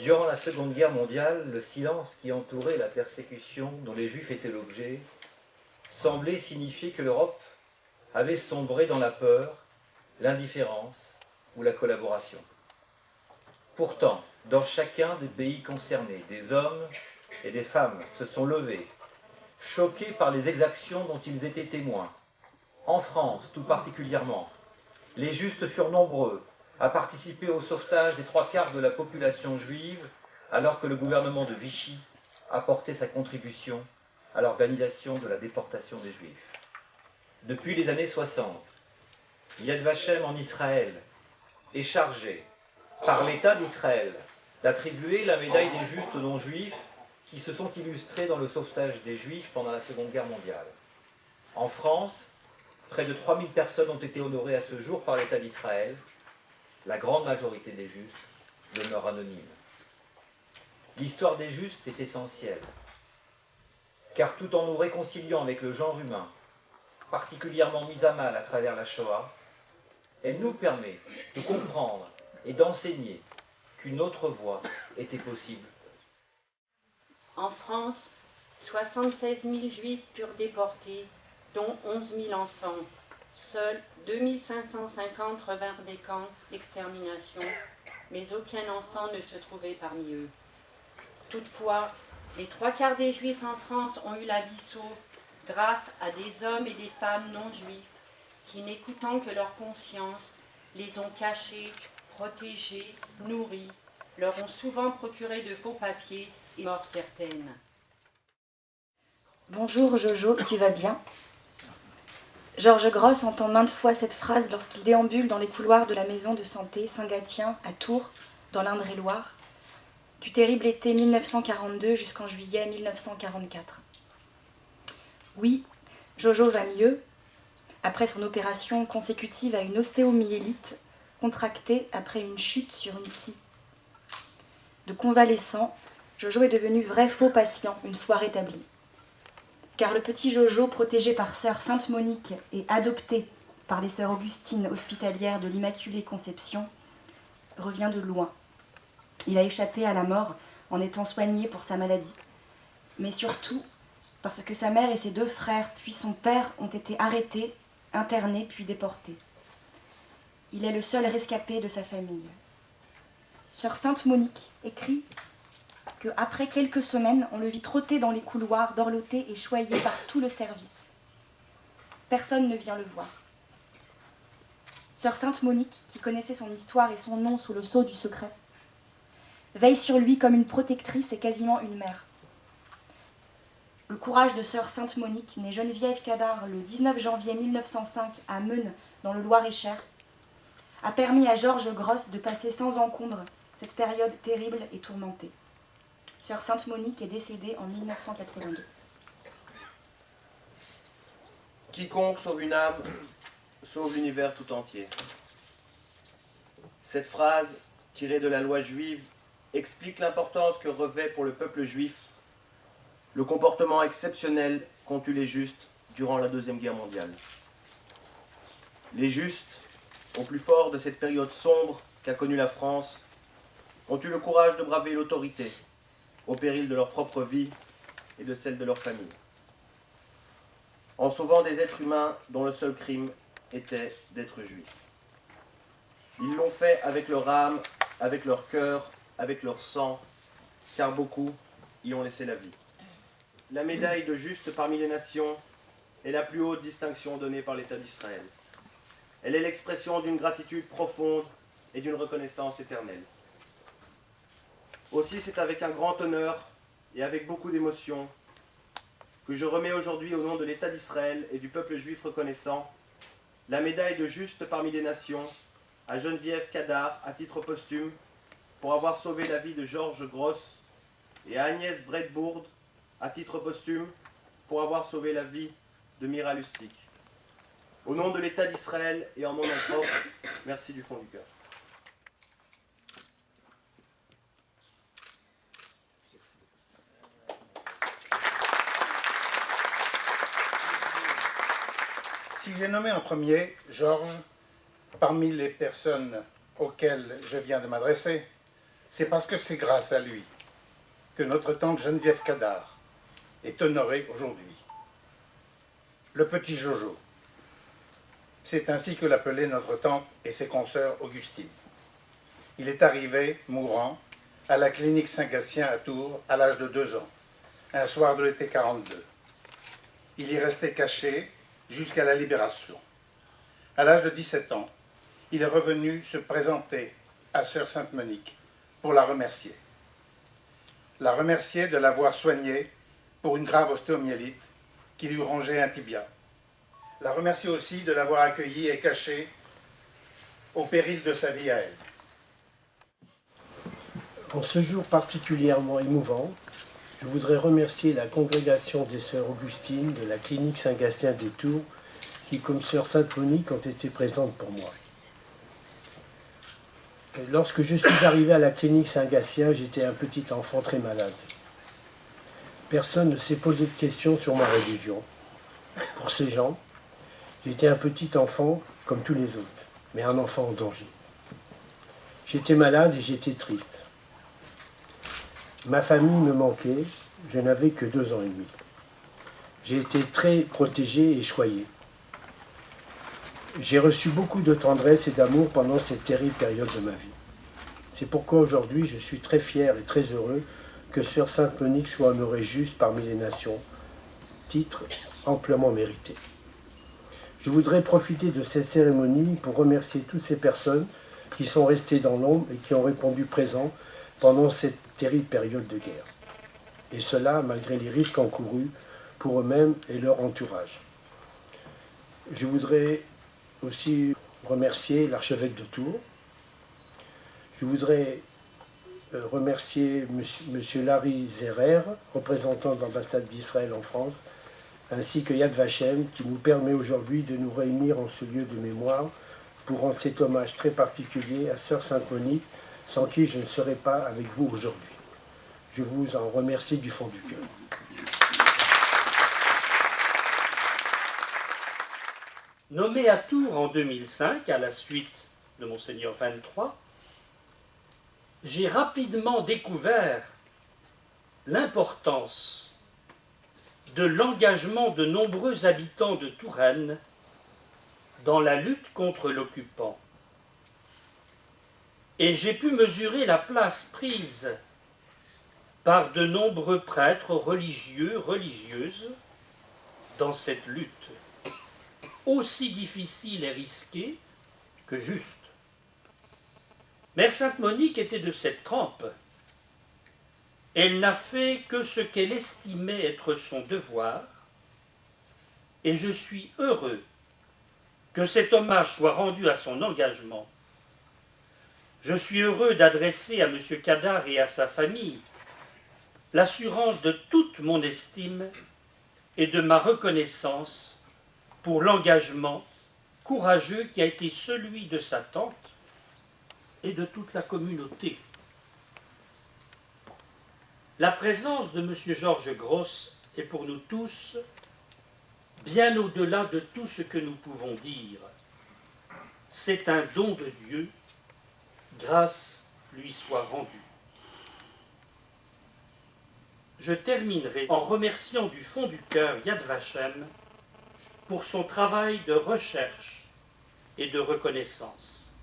Durant la Seconde Guerre mondiale, le silence qui entourait la persécution dont les Juifs étaient l'objet semblait signifier que l'Europe avait sombré dans la peur, l'indifférence ou la collaboration. Pourtant, dans chacun des pays concernés, des hommes et des femmes se sont levés, choqués par les exactions dont ils étaient témoins. En France, tout particulièrement, les justes furent nombreux à participer au sauvetage des 3/4 de la population juive, alors que le gouvernement de Vichy apportait sa contribution à l'organisation de la déportation des Juifs. Depuis les années 60, Yad Vashem en Israël est chargé par l'État d'Israël d'attribuer la médaille des justes aux non-juifs qui se sont illustrés dans le sauvetage des Juifs pendant la Seconde Guerre mondiale. En France, près de 3000 personnes ont été honorées à ce jour par l'État d'Israël. La grande majorité des justes demeure anonyme. L'histoire des justes est essentielle, car tout en nous réconciliant avec le genre humain, particulièrement mis à mal à travers la Shoah, elle nous permet de comprendre et d'enseigner qu'une autre voie était possible. En France, 76 000 juifs furent déportés, dont 11 000 enfants. Seuls 2 550 revinrent des camps d'extermination, mais aucun enfant ne se trouvait parmi eux. Toutefois, les 3/4 des juifs en France ont eu la vie sauve grâce à des hommes et des femmes non juifs qui, n'écoutant que leur conscience, les ont cachés, protégés, nourris, leur ont souvent procuré de faux papiers et morts certaines. Bonjour Jojo, tu vas bien? Georges Gross entend maintes fois cette phrase lorsqu'il déambule dans les couloirs de la maison de santé Saint-Gatien à Tours, dans l'Indre-et-Loire, du terrible été 1942 jusqu'en juillet 1944. Oui, Jojo va mieux, après son opération consécutive à une ostéomyélite contractée après une chute sur une scie. De convalescent, Jojo est devenu vrai faux patient une fois rétabli. Car le petit Jojo, protégé par sœur Sainte Monique et adopté par les sœurs Augustines hospitalières de l'Immaculée Conception, revient de loin. Il a échappé à la mort en étant soigné pour sa maladie, mais surtout parce que sa mère et ses 2 frères, puis son père, ont été arrêtés, internés, puis déportés. Il est le seul rescapé de sa famille. Sœur Sainte Monique écrit qu'après quelques semaines, on le vit trotter dans les couloirs, dorloté et choyé par tout le service. Personne ne vient le voir. Sœur Sainte Monique, qui connaissait son histoire et son nom sous le sceau du secret, veille sur lui comme une protectrice et quasiment une mère. Le courage de Sœur Sainte Monique, née Geneviève Cadar le 19 janvier 1905 à Meun, dans le Loir-et-Cher, a permis à Georges Gross de passer sans encombre cette période terrible et tourmentée. Sœur Sainte Monique est décédée en 1982. Quiconque sauve une âme, sauve l'univers tout entier. Cette phrase, tirée de la loi juive, explique l'importance que revêt pour le peuple juif le comportement exceptionnel qu'ont eu les justes durant la Deuxième Guerre mondiale. Les justes, au plus fort de cette période sombre qu'a connue la France, ont eu le courage de braver l'autorité, au péril de leur propre vie et de celle de leur famille, en sauvant des êtres humains dont le seul crime était d'être juifs. Ils l'ont fait avec leur âme, avec leur cœur, avec leur sang, car beaucoup y ont laissé la vie. La médaille de juste parmi les nations est la plus haute distinction donnée par l'État d'Israël. Elle est l'expression d'une gratitude profonde et d'une reconnaissance éternelle. Aussi, c'est avec un grand honneur et avec beaucoup d'émotion que je remets aujourd'hui au nom de l'État d'Israël et du peuple juif reconnaissant la médaille de juste parmi les nations à Geneviève Cadar à titre posthume pour avoir sauvé la vie de Georges Gross et à Agnès Bredbourd à titre posthume pour avoir sauvé la vie de Mira Lustig. Au nom de l'État d'Israël et en mon nom propre, merci du fond du cœur. Si j'ai nommé en premier Georges, parmi les personnes auxquelles je viens de m'adresser, c'est parce que c'est grâce à lui que notre tante Geneviève Cadard est honorée aujourd'hui. Le petit Jojo, c'est ainsi que l'appelait notre tante et ses consoeurs Augustine. Il est arrivé, mourant, à la clinique Saint-Gatien à Tours à l'âge de 2 ans, un soir de l'été 42. Il y restait caché jusqu'à la libération. À l'âge de 17 ans, il est revenu se présenter à Sœur Sainte-Monique pour la remercier. La remercier de l'avoir soigné pour une grave ostéomyélite qui lui rongeait un tibia. La remercier aussi de l'avoir accueilli et caché au péril de sa vie à elle. En ce jour particulièrement émouvant, je voudrais remercier la congrégation des Sœurs Augustines de la clinique Saint-Gatien de Tours qui, comme Sœur Sainte-Monique, ont été présentes pour moi. Lorsque je suis arrivé à la clinique Saint-Gatien, j'étais un petit enfant très malade. Personne ne s'est posé de questions sur ma religion. Pour ces gens, j'étais un petit enfant comme tous les autres, mais un enfant en danger. J'étais malade et j'étais triste. Ma famille me manquait, je n'avais que 2 ans et demi. J'ai été très protégé et choyé. J'ai reçu beaucoup de tendresse et d'amour pendant cette terrible période de ma vie. C'est pourquoi aujourd'hui je suis très fier et très heureux que Sœur Sainte-Monique soit honorée juste parmi les nations, titre amplement mérité. Je voudrais profiter de cette cérémonie pour remercier toutes ces personnes qui sont restées dans l'ombre et qui ont répondu présent pendant cette terrible période de guerre. Et cela malgré les risques encourus pour eux-mêmes et leur entourage. Je voudrais aussi remercier l'archevêque de Tours. Je voudrais remercier M. Larry Zerer, représentant de l'ambassade d'Israël en France, ainsi que Yad Vashem, qui nous permet aujourd'hui de nous réunir en ce lieu de mémoire pour rendre cet hommage très particulier à Sœur Sainte-Monique, sans qui je ne serais pas avec vous aujourd'hui. Je vous en remercie du fond du cœur. Nommé à Tours en 2005, à la suite de Monseigneur 23, j'ai rapidement découvert l'importance de l'engagement de nombreux habitants de Touraine dans la lutte contre l'occupant. Et j'ai pu mesurer la place prise par de nombreux prêtres religieux, religieuses, dans cette lutte, aussi difficile et risquée que juste. Mère Sainte-Monique était de cette trempe. Elle n'a fait que ce qu'elle estimait être son devoir, et je suis heureux que cet hommage soit rendu à son engagement. Je suis heureux d'adresser à M. Cadard et à sa famille l'assurance de toute mon estime et de ma reconnaissance pour l'engagement courageux qui a été celui de sa tante et de toute la communauté. La présence de M. Georges Gross est pour nous tous bien au-delà de tout ce que nous pouvons dire. C'est un don de Dieu, grâce lui soit rendue. Je terminerai en remerciant du fond du cœur Yad Vashem pour son travail de recherche et de reconnaissance.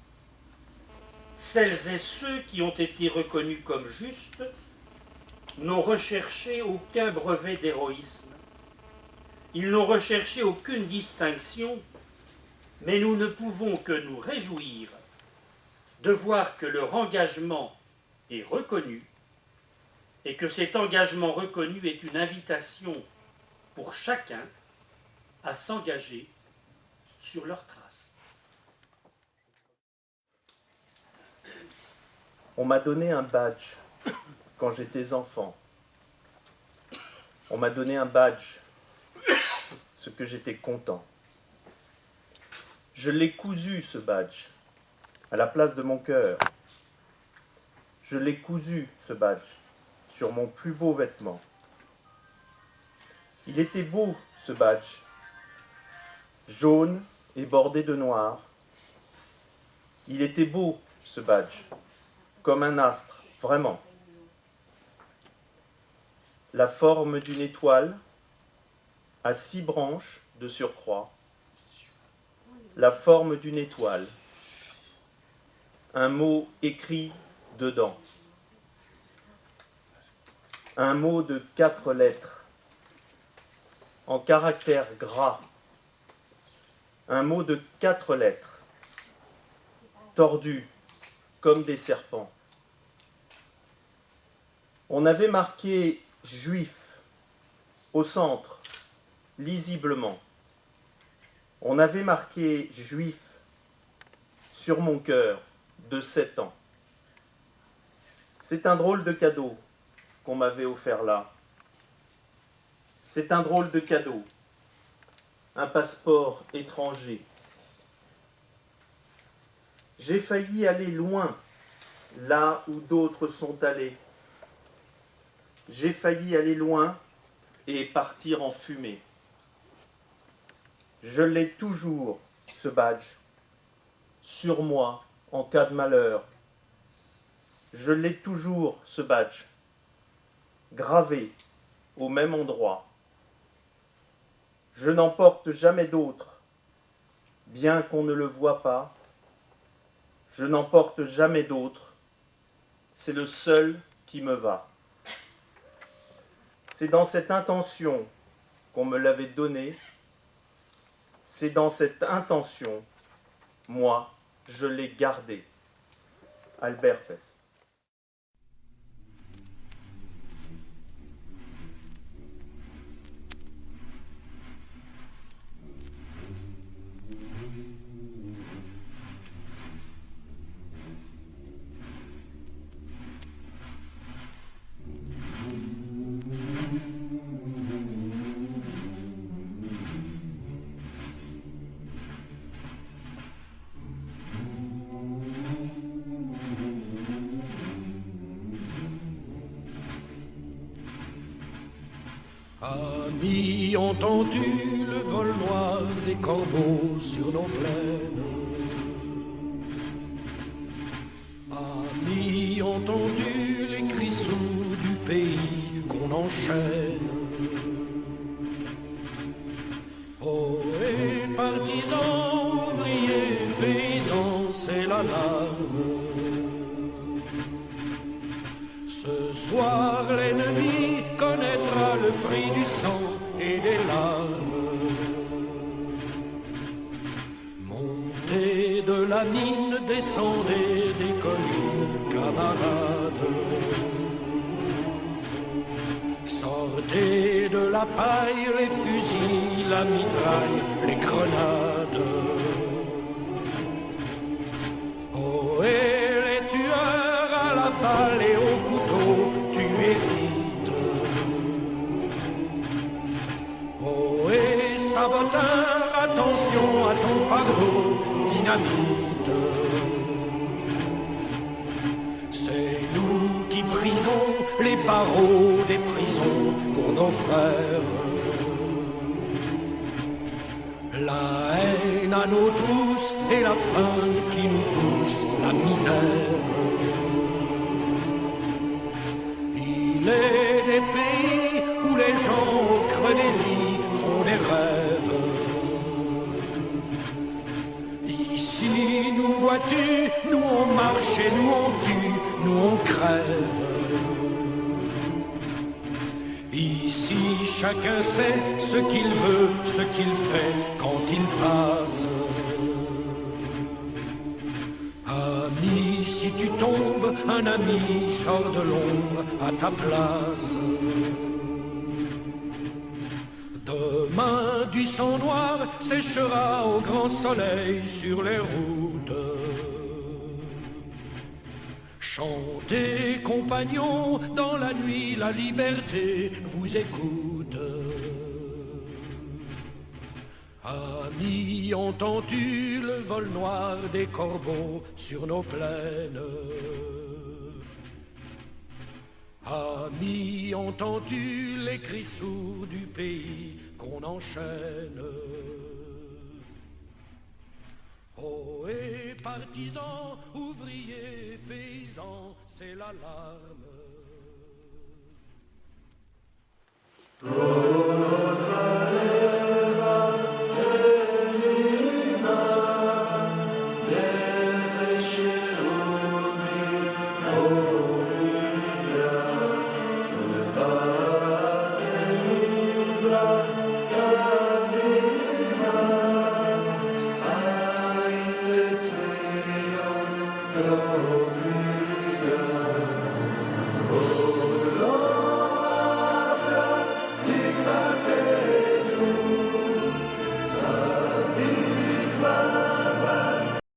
Celles et ceux qui ont été reconnus comme justes n'ont recherché aucun brevet d'héroïsme. Ils n'ont recherché aucune distinction, mais nous ne pouvons que nous réjouir de voir que leur engagement est reconnu et que cet engagement reconnu est une invitation pour chacun à s'engager sur leurs traces. On m'a donné un badge quand j'étais enfant. On m'a donné un badge, ce que j'étais content. Je l'ai cousu, ce badge, à la place de mon cœur. Je l'ai cousu, ce badge, sur mon plus beau vêtement. Il était beau, ce badge, jaune et bordé de noir. Il était beau, ce badge, comme un astre vraiment. La forme d'une étoile à 6 branches de surcroît. La forme d'une étoile. Un mot écrit dedans. Un mot de 4 lettres. En caractères gras. Un mot de 4 lettres. Tordu comme des serpents. On avait marqué « juif » au centre, lisiblement. On avait marqué « juif » sur mon cœur de 7 ans. C'est un drôle de cadeau qu'on m'avait offert là. C'est un drôle de cadeau, un passeport étranger. J'ai failli aller loin, là où d'autres sont allés. J'ai failli aller loin et partir en fumée. Je l'ai toujours, ce badge, sur moi en cas de malheur. Je l'ai toujours, ce badge, gravé au même endroit. Je n'en porte jamais d'autre, bien qu'on ne le voie pas. Je n'en porte jamais d'autre. C'est le seul qui me va. C'est dans cette intention qu'on me l'avait donné. C'est dans cette intention, moi, je l'ai gardé. Albert Pess. Amis, entendu le vol noir des corbeaux sur nos plaines. Amis, entendu les cris sourds du pays qu'on enchaîne. Oh, et partisans, ouvriers, paysans, c'est l'alarme. Ce soir, l'ennemi connaîtra le prix du sang et des larmes. Montez de la mine, descendez des collines, camarades. Sortez de la paille, les fusils, la mitraille, les grenades. Oh, et les tueurs à la balle et au couteau, tuez vite. Oh, et saboteur, attention à ton fardeau, dynamite. C'est nous qui brisons les barreaux des prisons pour nos frères. La haine à nous tous et la faim qui nous pousse, la misère. Il est des pays où les gens au creux des lits font des rêves. Ici, nous vois-tu, nous on marche et nous on tue, nous on crève. Ici, chacun sait ce qu'il veut, ce qu'il fait quand il passe. Ami, si tu tombes, un ami sort de l'ombre à ta place. Demain, du sang noir séchera au grand soleil sur les routes. Chantez, compagnons, dans la nuit, la liberté vous écoute. Amis, entends-tu le vol noir des corbeaux sur nos plaines? Amis, entends-tu les cris sourds du pays qu'on enchaîne? Oh, et partisans, ouvriers, paysans, c'est l'alarme.